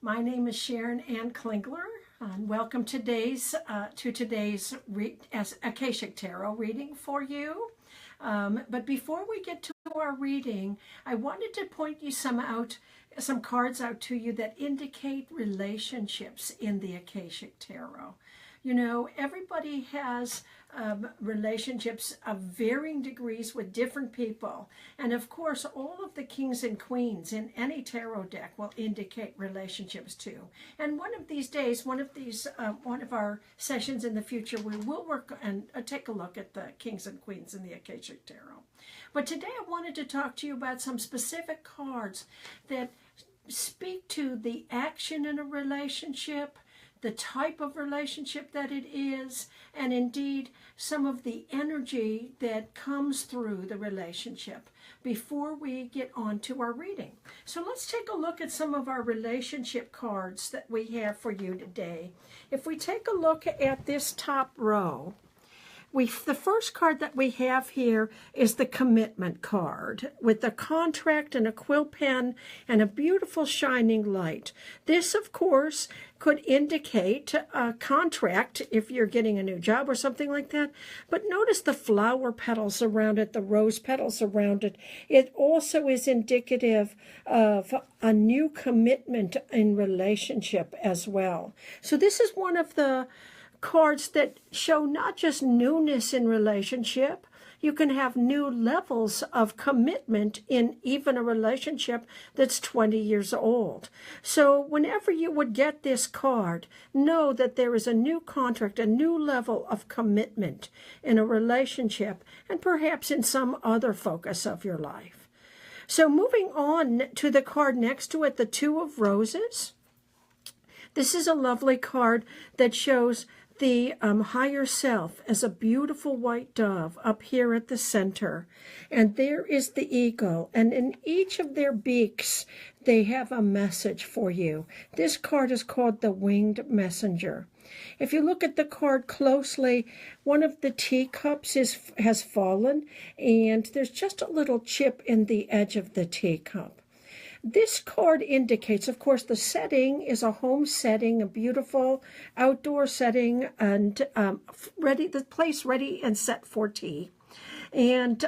My name is Sharon Ann Klingler, and welcome to today's Akashic Tarot reading for you. But before we get to our reading, I wanted to point you some cards out to you that indicate relationships in the Akashic Tarot. You know, everybody has relationships of varying degrees with different people. And of course, all of the kings and queens in any tarot deck will indicate relationships too. And one of these days, one of our sessions in the future, we will work and take a look at the kings and queens in the Akashic Tarot. But today I wanted to talk to you about some specific cards that speak to the action in a relationship, the type of relationship that it is, and indeed some of the energy that comes through the relationship before we get on to our reading. So let's take a look at some of our relationship cards that we have for you today. If we take a look at this top row, the first card that we have here is the commitment card with a contract and a quill pen and a beautiful shining light. This, of course, could indicate a contract if you're getting a new job or something like that. But notice the flower petals around it, the rose petals around it. It also is indicative of a new commitment in relationship as well. So this is one of the cards that show not just newness in relationship. You can have new levels of commitment in even a relationship that's 20 years old. So whenever you would get this card, know that there is a new contract, a new level of commitment in a relationship, and perhaps in some other focus of your life. So moving on to the card next to it, the Two of Roses. This is a lovely card that shows the higher self as a beautiful white dove up here at the center. And there is the ego. And in each of their beaks, they have a message for you. This card is called the Winged Messenger. If you look at the card closely, one of the teacups has fallen, and there's just a little chip in the edge of the teacup. This card indicates, of course, the setting is a home setting, a beautiful outdoor setting, and the place ready and set for tea. And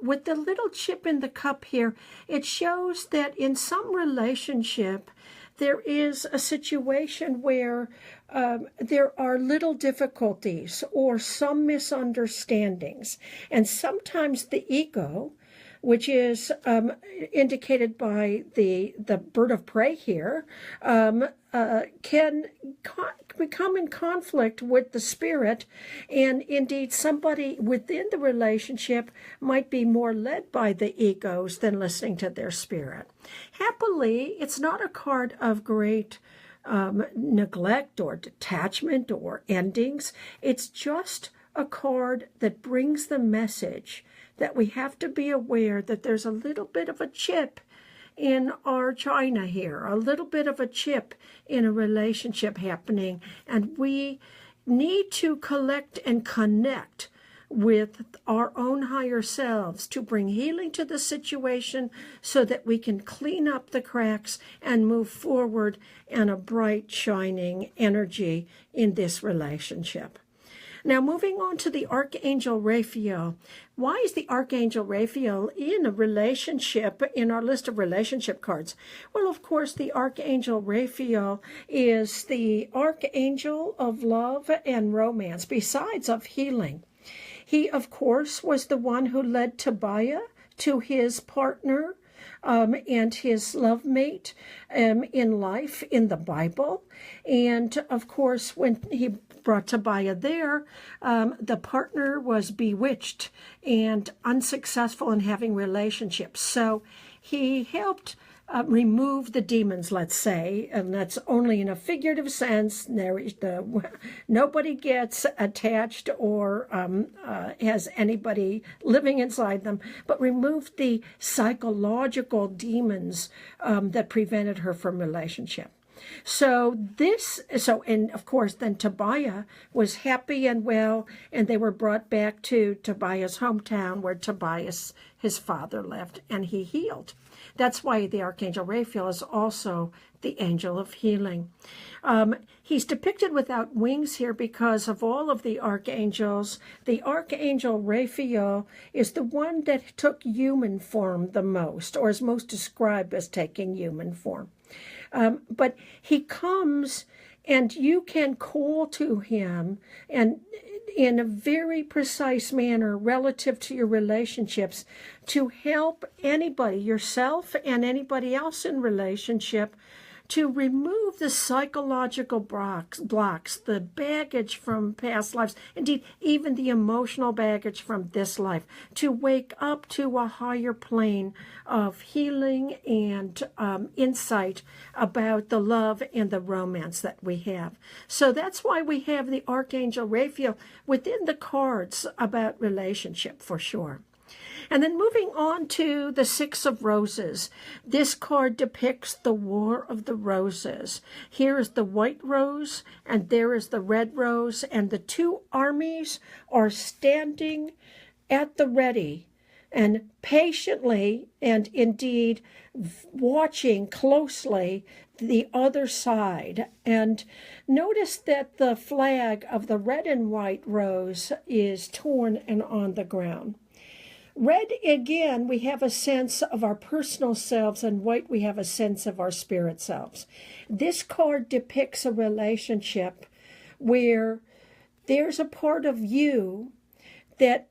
with the little chip in the cup here, it shows that in some relationship, there is a situation where there are little difficulties or some misunderstandings. And sometimes the ego, which is indicated by the bird of prey here, can become in conflict with the spirit, and indeed somebody within the relationship might be more led by the egos than listening to their spirit. Happily, it's not a card of great neglect or detachment or endings. It's just a card that brings the message that we have to be aware that there's a little bit of a chip in our china here, a little bit of a chip in a relationship happening, and we need to collect and connect with our own higher selves to bring healing to the situation so that we can clean up the cracks and move forward in a bright, shining energy in this relationship. Now, moving on to the Archangel Raphael. Why is the Archangel Raphael in a relationship in our list of relationship cards? Well, of course, the Archangel Raphael is the Archangel of love and romance, besides of healing. He, of course, was the one who led Tobiah to his partner and his love mate in life in the Bible. And, of course, when he brought Tobiah there, the partner was bewitched and unsuccessful in having relationships. So he helped remove the demons, let's say, and that's only in a figurative sense. Nobody gets attached or has anybody living inside them, but remove the psychological demons that prevented her from relationship. And of course, then Tobiah was happy and well, and they were brought back to Tobiah's hometown where Tobias, his father, lived, and he healed. That's why the Archangel Raphael is also the angel of healing. He's depicted without wings here because of all of the archangels. The Archangel Raphael is the one that took human form the most, or is most described as taking human form. But he comes, and you can call to him, and in a very precise manner relative to your relationships, to help anybody, yourself and anybody else in relationship, to remove the psychological blocks, the baggage from past lives, indeed, even the emotional baggage from this life, to wake up to a higher plane of healing and insight about the love and the romance that we have. So that's why we have the Archangel Raphael within the cards about relationship, for sure. And then moving on to the Six of Roses. This card depicts the War of the Roses. Here is the white rose, and there is the red rose, and the two armies are standing at the ready and patiently and indeed watching closely the other side. And notice that the flag of the red and white rose is torn and on the ground. Red, again, we have a sense of our personal selves, and white, we have a sense of our spirit selves. This card depicts a relationship where there's a part of you that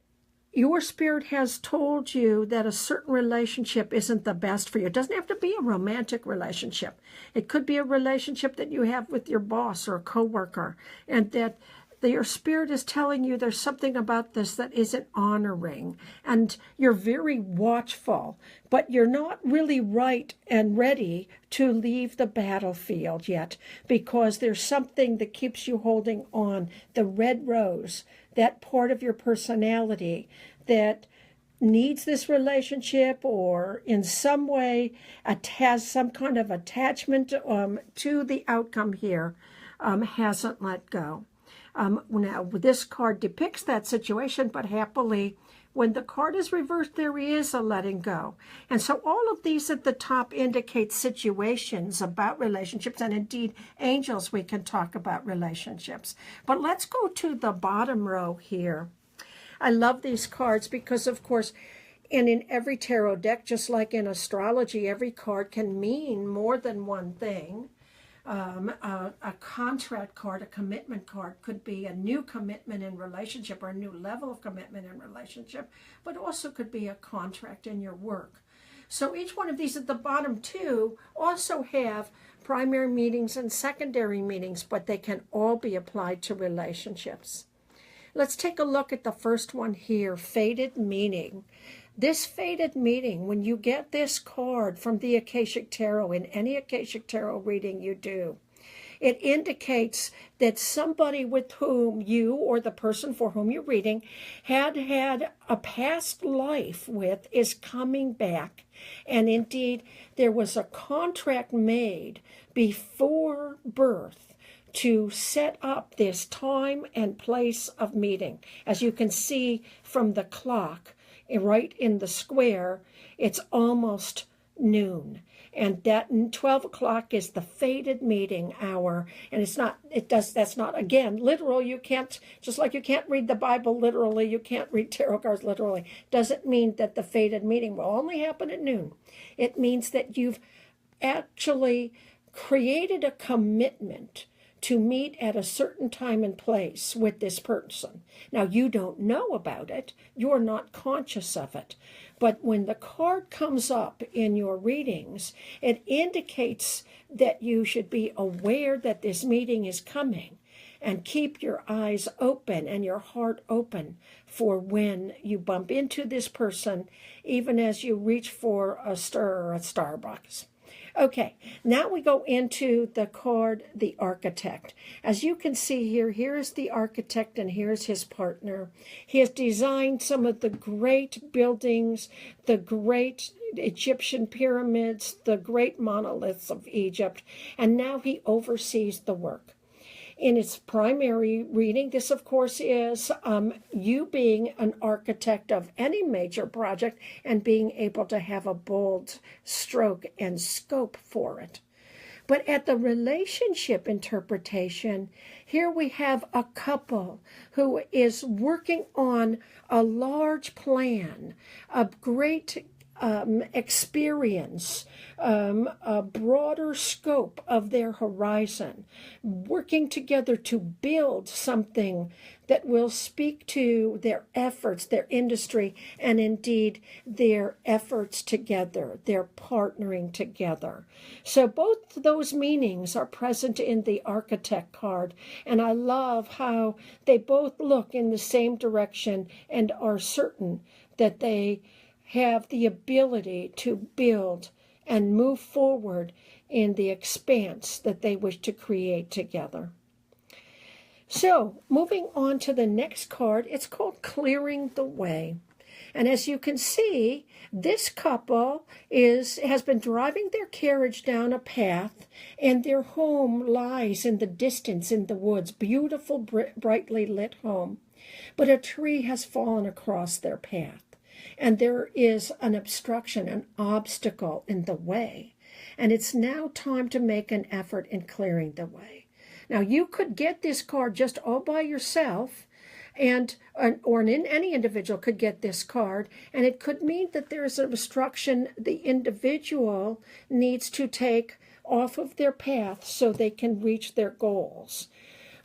your spirit has told you that a certain relationship isn't the best for you. It doesn't have to be a romantic relationship. It could be a relationship that you have with your boss or a coworker, and that your spirit is telling you there's something about this that isn't honoring, and you're very watchful, but you're not really right and ready to leave the battlefield yet, because there's something that keeps you holding on. The red rose, that part of your personality that needs this relationship, or in some way has some kind of attachment to the outcome here, hasn't let go. Now, this card depicts that situation, but happily, when the card is reversed, there is a letting go. And so all of these at the top indicate situations about relationships, and indeed, angels, we can talk about relationships. But let's go to the bottom row here. I love these cards because, of course, and in every tarot deck, just like in astrology, every card can mean more than one thing. A contract card, a commitment card, could be a new commitment in relationship or a new level of commitment in relationship, but also could be a contract in your work. So each one of these at the bottom two also have primary meanings and secondary meanings, but they can all be applied to relationships. Let's take a look at the first one here, fated meaning. This fated meaning, when you get this card from the Akashic Tarot, in any Akashic Tarot reading you do, it indicates that somebody with whom you, or the person for whom you're reading, had a past life with is coming back. And indeed, there was a contract made before birth to set up this time and place of meeting. As you can see from the clock, right in the square, it's almost noon. And that 12 o'clock is the fated meeting hour. And that's not, again, literal. You can't, just like you can't read the Bible literally, you can't read tarot cards literally. Doesn't mean that the fated meeting will only happen at noon. It means that you've actually created a commitment to meet at a certain time and place with this person. Now, you don't know about it. You're not conscious of it. But when the card comes up in your readings, it indicates that you should be aware that this meeting is coming, and keep your eyes open and your heart open for when you bump into this person, even as you reach for a stir or a Starbucks. Okay, now we go into the card, the architect. As you can see here, here's the architect and here's his partner. He has designed some of the great buildings, the great Egyptian pyramids, the great monoliths of Egypt, and now he oversees the work. In its primary reading, this, of course, is you being an architect of any major project and being able to have a bold stroke and scope for it. But at the relationship interpretation, here we have a couple who is working on a large plan, a great experience, a broader scope of their horizon, working together to build something that will speak to their efforts, their industry, and indeed their efforts together, their partnering together. So both those meanings are present in the architect card, and I love how they both look in the same direction and are certain that they have the ability to build and move forward in the expanse that they wish to create together. So, moving on to the next card, it's called Clearing the Way. And as you can see, this couple has been driving their carriage down a path, and their home lies in the distance in the woods, beautiful, brightly lit home. But a tree has fallen across their path. And there is an obstruction, an obstacle in the way. And it's now time to make an effort in clearing the way. Now, you could get this card just all by yourself, or any individual could get this card, and it could mean that there is an obstruction the individual needs to take off of their path so they can reach their goals.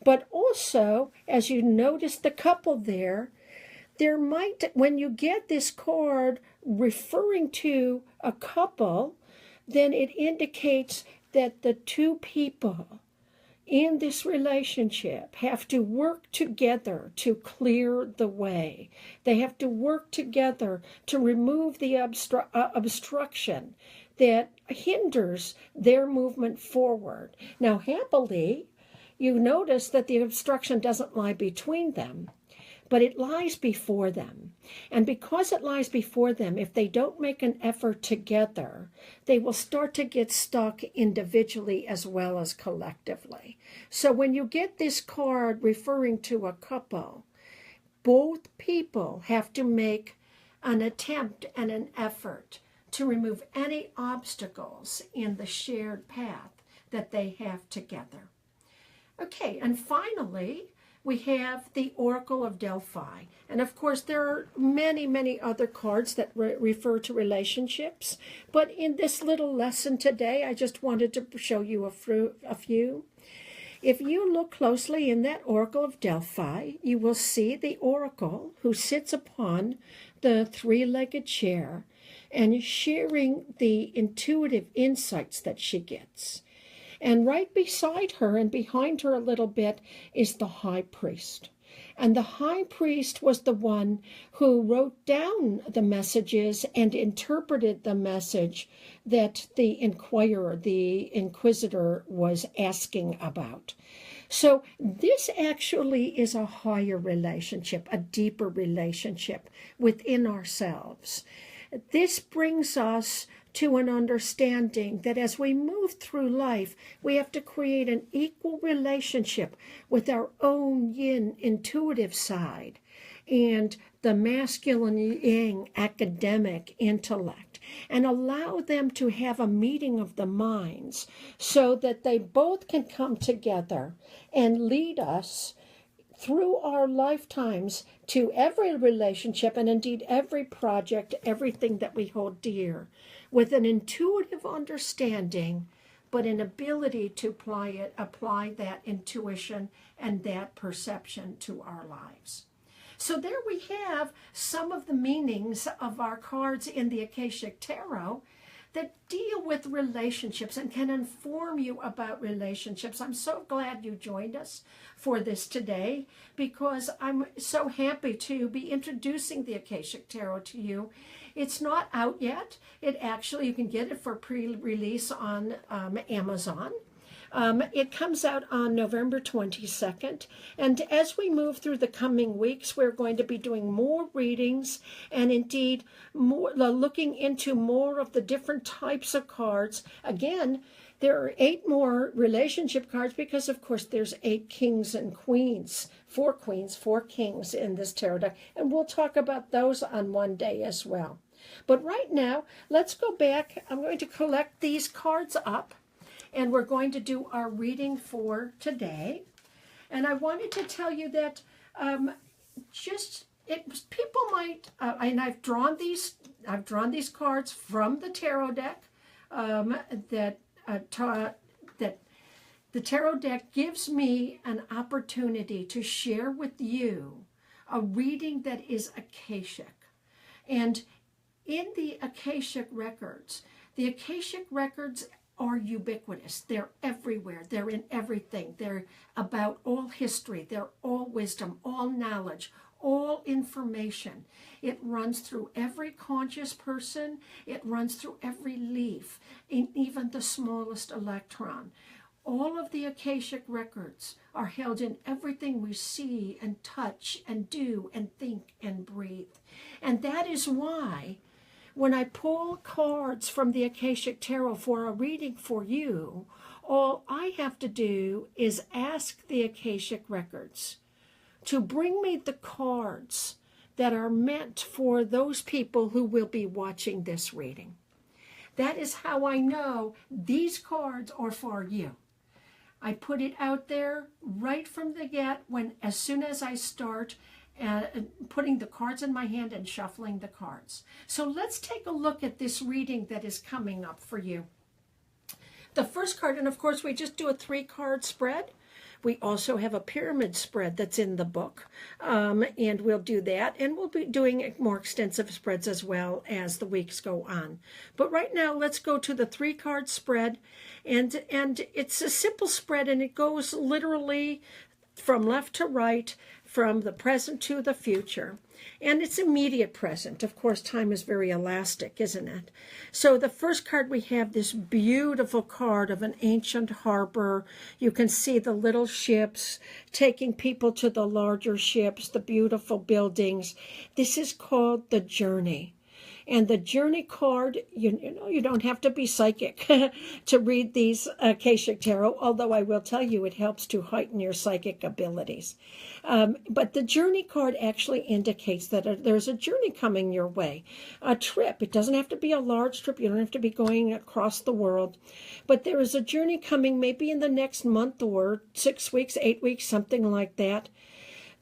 But also, as you notice the couple there might, when you get this card referring to a couple, then it indicates that the two people in this relationship have to work together to clear the way. They have to work together to remove the obstruction that hinders their movement forward. Now, happily, you notice that the obstruction doesn't lie between them, but it lies before them. And because it lies before them, if they don't make an effort together, they will start to get stuck individually as well as collectively. So when you get this card referring to a couple, both people have to make an attempt and an effort to remove any obstacles in the shared path that they have together. Okay, and finally, we have the Oracle of Delphi. And of course, there are many, many other cards that refer to relationships. But in this little lesson today, I just wanted to show you a few. If you look closely in that Oracle of Delphi, you will see the Oracle who sits upon the three-legged chair and sharing the intuitive insights that she gets. And right beside her and behind her a little bit is the high priest. And the high priest was the one who wrote down the messages and interpreted the message that the inquirer, the inquisitor, was asking about. So this actually is a higher relationship, a deeper relationship within ourselves. This brings us to an understanding that as we move through life, we have to create an equal relationship with our own yin intuitive side and the masculine yang academic intellect, and allow them to have a meeting of the minds so that they both can come together and lead us through our lifetimes to every relationship and indeed every project, everything that we hold dear, with an intuitive understanding, but an ability to apply that intuition and that perception to our lives. So there we have some of the meanings of our cards in the Akashic Tarot that deal with relationships and can inform you about relationships. I'm so glad you joined us for this today, because I'm so happy to be introducing the Akashic Tarot to you. It's not out yet. You can get it for pre-release on Amazon. It comes out on November 22nd. And as we move through the coming weeks, we're going to be doing more readings and indeed more looking into more of the different types of cards. Again, there are 8 more relationship cards because, of course, there's 8 kings and queens, 4 queens, 4 kings in this tarot deck. And we'll talk about those on one day as well. But right now, let's go back. I'm going to collect these cards up, and we're going to do our reading for today. And I wanted to tell you that people might, and I've drawn these cards from the tarot deck that the tarot deck gives me an opportunity to share with you a reading that is Akashic. And in the Akashic records are ubiquitous. They're everywhere. They're in everything. They're about all history. They're all wisdom, all knowledge, all information. It runs through every conscious person. It runs through every leaf, even the smallest electron. All of the Akashic records are held in everything we see and touch and do and think and breathe. And that is why when I pull cards from the Akashic Tarot for a reading for you, all I have to do is ask the Akashic records to bring me the cards that are meant for those people who will be watching this reading. That is how I know these cards are for you. I put it out there right from the get as soon as I start putting the cards in my hand and shuffling the cards. So let's take a look at this reading that is coming up for you. The first card, and of course we just do a 3-card spread. We also have a pyramid spread that's in the book, and we'll do that. And we'll be doing more extensive spreads as well as the weeks go on. But right now, let's go to the 3-card spread. And it's a simple spread, and it goes literally from left to right, from the present to the future. And it's immediate present. Of course, time is very elastic, isn't it? So the first card, we have this beautiful card of an ancient harbor. You can see the little ships taking people to the larger ships, the beautiful buildings. This is called the Journey. And the Journey card, you don't have to be psychic to read these Akashic Tarot, although I will tell you it helps to heighten your psychic abilities. But the Journey card actually indicates that there's a journey coming your way, a trip. It doesn't have to be a large trip. You don't have to be going across the world. But there is a journey coming maybe in the next month or 6 weeks, 8 weeks, something like that,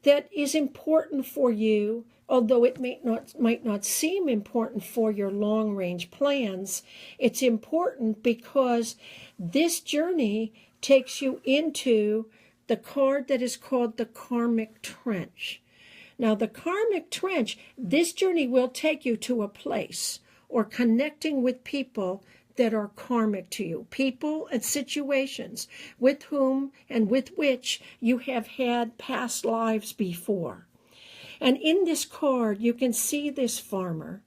that is important for you. Although it might not seem important for your long-range plans, it's important because this journey takes you into the card that is called the Karmic Trench. Now, the Karmic Trench, this journey will take you to a place or connecting with people that are karmic to you, people and situations with whom and with which you have had past lives before. And in this card, you can see this farmer.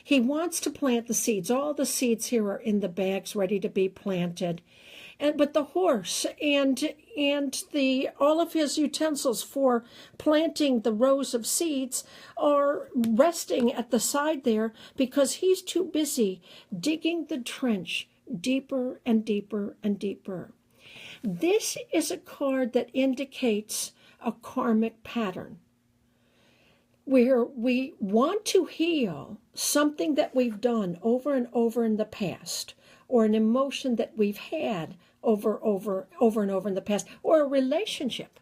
He wants to plant the seeds. All the seeds here are in the bags ready to be planted. But the horse and all of his utensils for planting the rows of seeds are resting at the side there because he's too busy digging the trench deeper and deeper and deeper. This is a card that indicates a karmic pattern, where we want to heal something that we've done over and over in the past, or an emotion that we've had over and over in the past, or a relationship.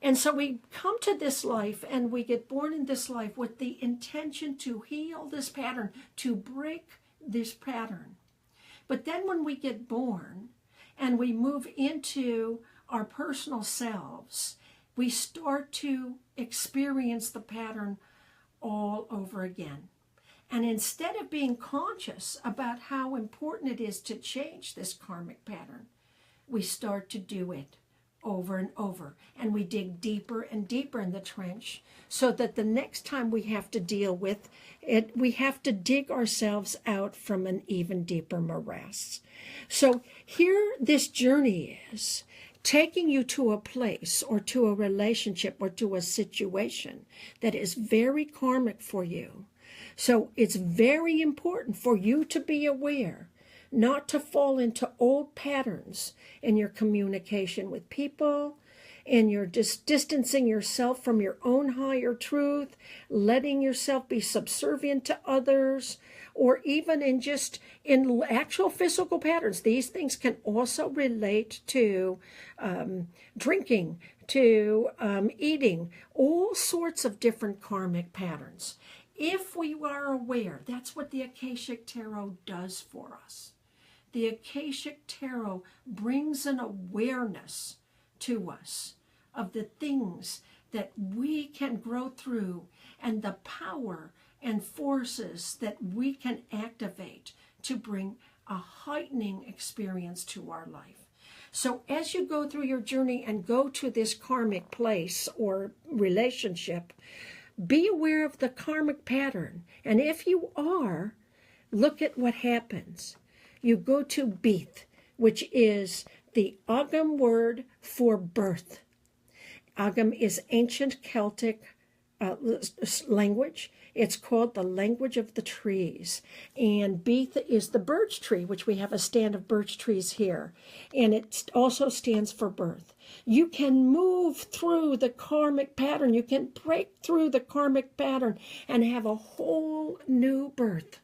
And so we come to this life and we get born in this life with the intention to heal this pattern, to break this pattern. But then when we get born and we move into our personal selves, we start to experience the pattern all over again. And instead of being conscious about how important it is to change this karmic pattern, we start to do it over and over. And we dig deeper and deeper in the trench so that the next time we have to deal with it, we have to dig ourselves out from an even deeper morass. So here this journey is taking you to a place or to a relationship or to a situation that is very karmic for you. So it's very important for you to be aware, not to fall into old patterns in your communication with people, in your distancing yourself from your own higher truth, letting yourself be subservient to others, or even in actual physical patterns. These things can also relate to drinking, to eating, all sorts of different karmic patterns. If we are aware, that's what the Akashic Tarot does for us. The Akashic Tarot brings an awareness to us of the things that we can grow through and the power and forces that we can activate to bring a heightening experience to our life. So as you go through your journey and go to this karmic place or relationship, be aware of the karmic pattern. And if you are, look at what happens. You go to Beath, which is the Ogham word for birth. Ogham is ancient Celtic language. It's called the language of the trees. And Beath is the birch tree, which we have a stand of birch trees here. And it also stands for birth. You can move through the karmic pattern. You can break through the karmic pattern and have a whole new birth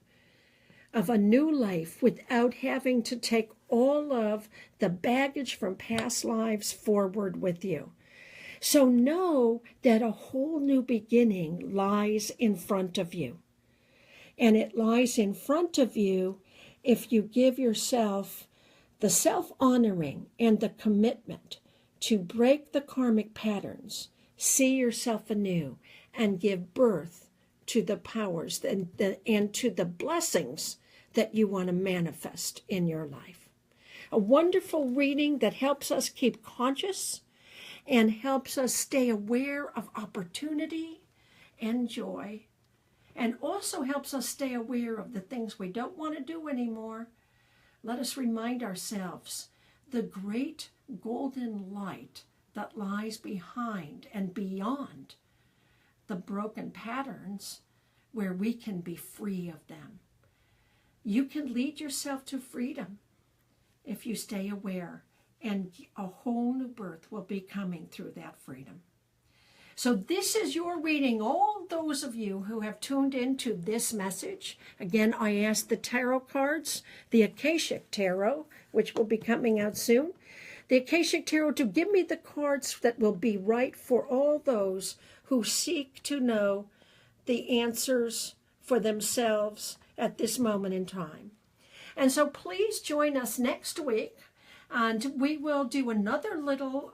of a new life without having to take all of the baggage from past lives forward with you. So know that a whole new beginning lies in front of you. And it lies in front of you if you give yourself the self-honoring and the commitment to break the karmic patterns, see yourself anew, and give birth to the powers and to the blessings that you want to manifest in your life. A wonderful reading that helps us keep conscious and helps us stay aware of opportunity and joy, and also helps us stay aware of the things we don't want to do anymore. Let us remind ourselves the great golden light that lies behind and beyond the broken patterns where we can be free of them. You can lead yourself to freedom if you stay aware, and a whole new birth will be coming through that freedom. So this is your reading. All those of you who have tuned into this message, again, I asked the tarot cards, the Akashic Tarot, which will be coming out soon, the Akashic Tarot, to give me the cards that will be right for all those who seek to know the answers for themselves at this moment in time. And so please join us next week, and we will do another little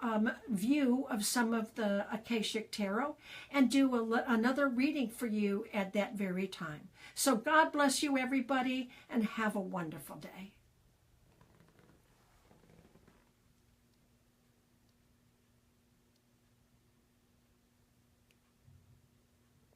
view of some of the Akashic Tarot and do another reading for you at that very time. So God bless you, everybody, and have a wonderful day.